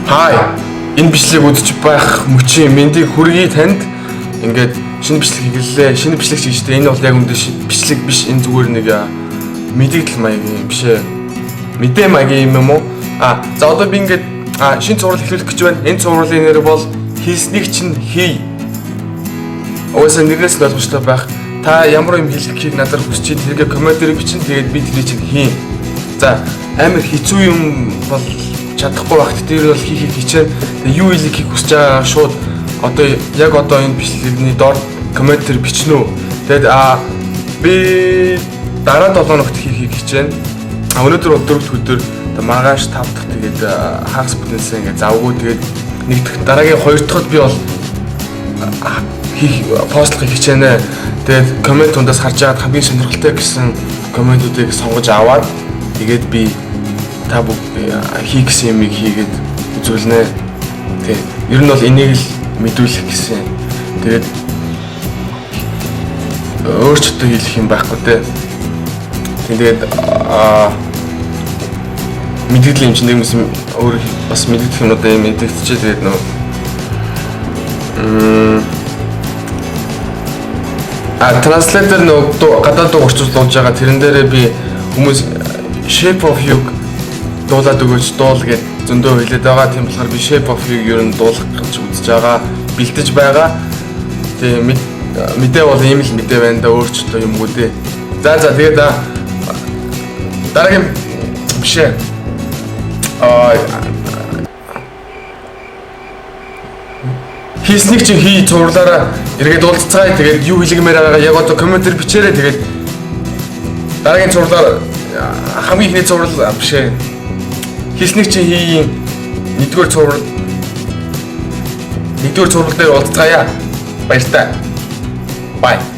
Хай. Энэ бичлэгийг үзэж байх мөчийн мэндийг хүргэе танд. Ингээд шинэ бичлэг хийлээ. Шинэ бичлэг хийжтэй. Энэ бол яг үндэ бичлэг биш. Энэ зүгээр нэг мэдээлэл маягийн биш ээ. Мэдээ маягийн юм уу? За одоо би ингээд шинэ зураг эхлүүлэх гэж байна. Энэ зургийн нэр бол хийснийг чинь хий. Уусаа нэрээс нь ойлгомжтой байх. Та ямар юм хэлэхийг надад хүсэж тэргээ комментээр бичин. Тэгээд би тэрийг чинь хийн. За амар хэцүү юм бол чадахгүй багт дээр бол хийхийг хичээн. Тэгээ юу хэлхийг хүсэж байгаа шууд одоо яг одоо энэ бичлэгний доор комментээр бичнэ үү. Тэгээд би дараа 7 хоногт хийхийг хичээн. Өнөөдөр бол 4 өдөр маргааш 5 дахь тэгээд хагас бүтэнсээ ингээд завгүй тэгээд нэг дахь дараагийн 2 дахьд би бол хийх постлохыг хичээнэ. Тэгээд коммент ундаас харж байгаад хамгийн сонирхолтой гэсэн комментүүдийг сонгож аваад тэгээд би та бүгд хийх гэсэн юмыг хийгээд үзүүлнэ. Тэгээд ер нь бол энийг л мэдүүлэх гэсэн. Тэгээд өөрчлөлтөө хийх юм байхгүй те. Тэгээд мэдээлэл юм чинь нэг юм өөр бас мэдээлэх юмудаа юм мэдээлчихээ тэгээд нөө транслейтер нөө гадаад дуу орчуулж байгаа тэрэн дээрээ би хүмүүс Shape of You дуулаад өгөөч дуул гэж зөндөө хэлээд байгаа. Тийм болохоор би Shape of You ер нь дуулах гэж үзэж байгаа. Бэлдэж байгаа. Тэгээ мэдээ бол ийм л мэдээ байна да өөрчлөлтөө юм уу дээ. За тэгээд дараагийн биш ээ. Хийснийг чи хий зурлаараа эргээд уулзцаая. Тэгээд юу хэлгмээр байгаа яг одоо комментээр бичээрэй. Тэгээд дараагийн зурлаар хамгийн ихний зураг биш ээ. Хийснийг чи хий нэгдүгээр зураг дээр уулзцаая. Баяртай. Bye.